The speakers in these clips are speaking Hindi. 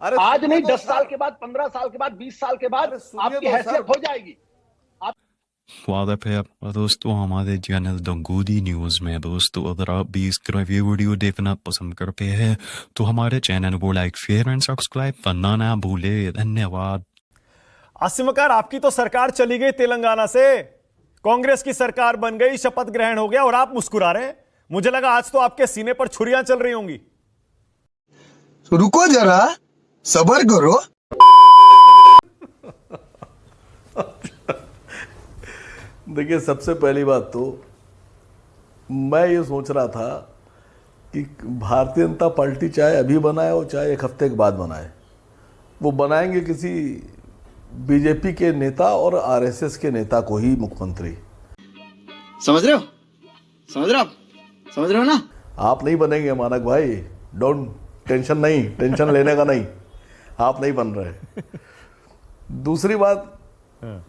आज नहीं 10 साल के बाद, 15 साल के बाद, 20 साल के बाद आपकी हैसियत हो जाएगी। स्वागत है आपका दोस्तों हमारे चैनल दंगोदी न्यूज में। दोस्तों अगर आप भी इस तरह की वीडियो देखना पसंद करते हैं तो हमारे चैनल को लाइक, शेयर एंड सब्सक्राइब करना ना भूले। धन्यवाद। आसिमकार, आपकी तो सरकार चली गई तेलंगाना से, कांग्रेस की सरकार बन गई, शपथ ग्रहण हो गया और आप मुस्कुरा रहे हैं। मुझे लगा आज तो आपके सीने पर छुरियां चल रही होंगी। रुको जरा, सब्र करो। देखिए, सबसे पहली बात तो मैं ये सोच रहा था कि भारतीय जनता पार्टी चाहे अभी बनाए हो चाहे एक हफ्ते के बाद बनाए, वो बनाएंगे किसी बीजेपी के नेता और आरएसएस के नेता को ही मुख्यमंत्री। समझ रहे हो? समझ रहे हो ना? आप नहीं बनेंगे मानक भाई, डोंट टेंशन, नहीं टेंशन लेने का नहीं, आप नहीं बन रहे। दूसरी बात,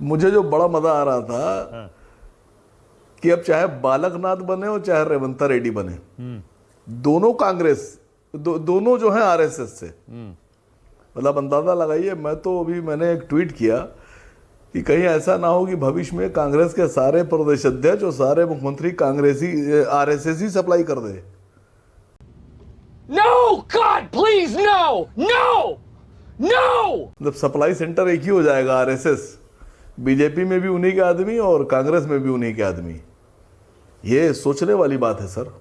मुझे जो बड़ा मजा आ रहा था कि अब चाहे बालकनाथ बने और चाहे रेवंता रेड्डी बने, दोनों कांग्रेस, दोनों जो है आरएसएस से, मतलब अंदाजा लगाइए। मैं तो अभी मैंने एक ट्वीट किया कि कहीं ऐसा ना हो कि भविष्य में कांग्रेस के सारे प्रदेश अध्यक्ष और सारे मुख्यमंत्री कांग्रेसी आरएसएस ही सप्लाई कर दे। No, God, please, no, no, no. मतलब सप्लाई सेंटर एक ही हो जाएगा आरएसएस, बीजेपी में भी उन्हीं के आदमी और कांग्रेस में भी उन्हीं के आदमी। ये सोचने वाली बात है सर।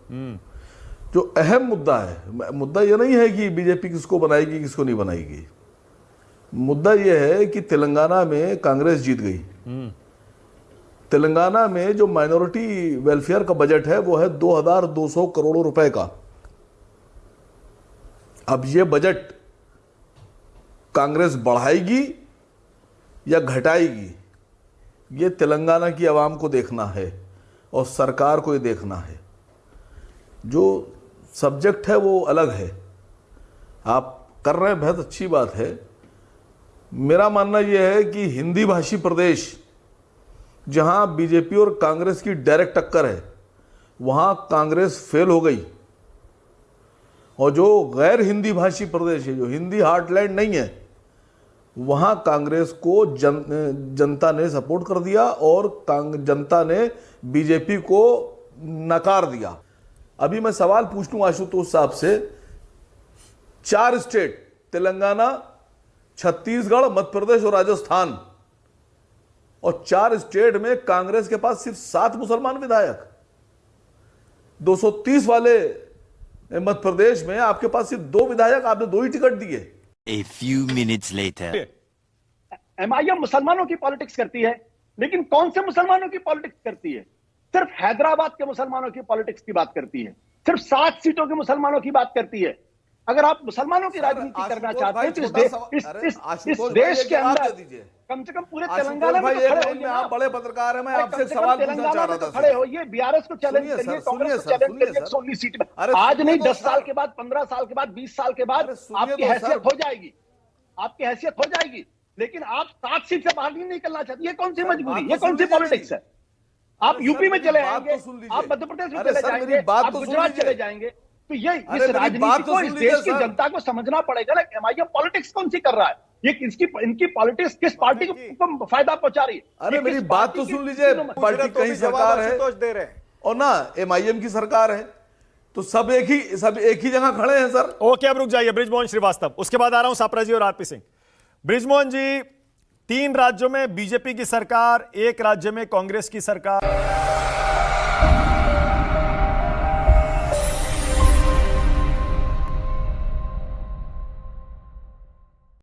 जो अहम मुद्दा है, मुद्दा ये नहीं है कि बीजेपी किसको बनाएगी किसको नहीं बनाएगी। मुद्दा ये है कि तेलंगाना में कांग्रेस जीत गई। तेलंगाना में जो माइनॉरिटी वेलफेयर का बजट है वो है 2200 करोड़ रुपए का। अब ये बजट कांग्रेस बढ़ाएगी या घटाएगी, ये तेलंगाना की आवाम को देखना है और सरकार को ये देखना है। जो सब्जेक्ट है वो अलग है, आप कर रहे हैं, बहुत अच्छी बात है। मेरा मानना यह है कि हिंदी भाषी प्रदेश जहां बीजेपी और कांग्रेस की डायरेक्ट टक्कर है वहां कांग्रेस फेल हो गई, और जो गैर हिंदी भाषी प्रदेश है, जो हिंदी हार्टलैंड नहीं है, वहां कांग्रेस को जनता ने सपोर्ट कर दिया और जनता ने बीजेपी को नकार दिया। अभी मैं सवाल पूछ लूं आशुतोष साहब से, 4 स्टेट तेलंगाना, छत्तीसगढ़, मध्य प्रदेश और राजस्थान, और 4 स्टेट में कांग्रेस के पास सिर्फ 7 मुसलमान विधायक। 230 वाले मध्य प्रदेश में आपके पास सिर्फ 2 विधायक, आपने 2 ही टिकट दिए। A few minutes later. MIM मुसलमानों की पॉलिटिक्स करती है, लेकिन कौन से मुसलमानों की पॉलिटिक्स करती है? सिर्फ हैदराबाद के मुसलमानों की पॉलिटिक्स की बात करती है, सिर्फ 7 सीटों के मुसलमानों की बात करती है। अगर आप मुसलमानों की राजनीति करना चाहते हैं तो इस देश के अंदर कम से कम पूरे तेलंगाना में खड़े होइए। आप बड़े पत्रकार हैं, मैं आपसे सवाल पूछना चाह रहा था। खड़े होइए, बीआरएस को चैलेंज करिए, कांग्रेस को चैलेंज करिए 119 सीट में। आज नहीं 10 साल के बाद, 15 साल के बाद, 20 साल के बाद आपकी हैसियत हो जाएगी, आपकी हैसियत हो जाएगी। लेकिन आप 7 सीट से बाहर नहीं निकलना चाहते, ये कौन सी मजबूरी, ये कौन सी पॉलिटिक्स है? आप यूपी में चले आएंगे, आप मध्य प्रदेश में चले जाएंगे, आप गुजरात चले जाएंगे, तो ये इस राजनीति को, इस देश की जनता को समझना पड़ेगा ना। एमआईएम पॉलिटिक्स कौन सी कर रहा है? ये इनकी पॉलिटिक्स किस पार्टी को फायदा पहुंचा रही है? अरे मेरी बात तो सुन लीजिए, पार्टी कहीं सरकार है और ना एमआईएम की सरकार है, तो सब एक ही जगह खड़े हैं सर। ओके, अब रुक जाइए बृजमोहन श्रीवास्तव, उसके बाद आ रहा हूं सापरा जी और आरपी सिंह। बृजमोहन जी, 3 राज्यों में बीजेपी की सरकार, 1 राज्य में कांग्रेस की सरकार।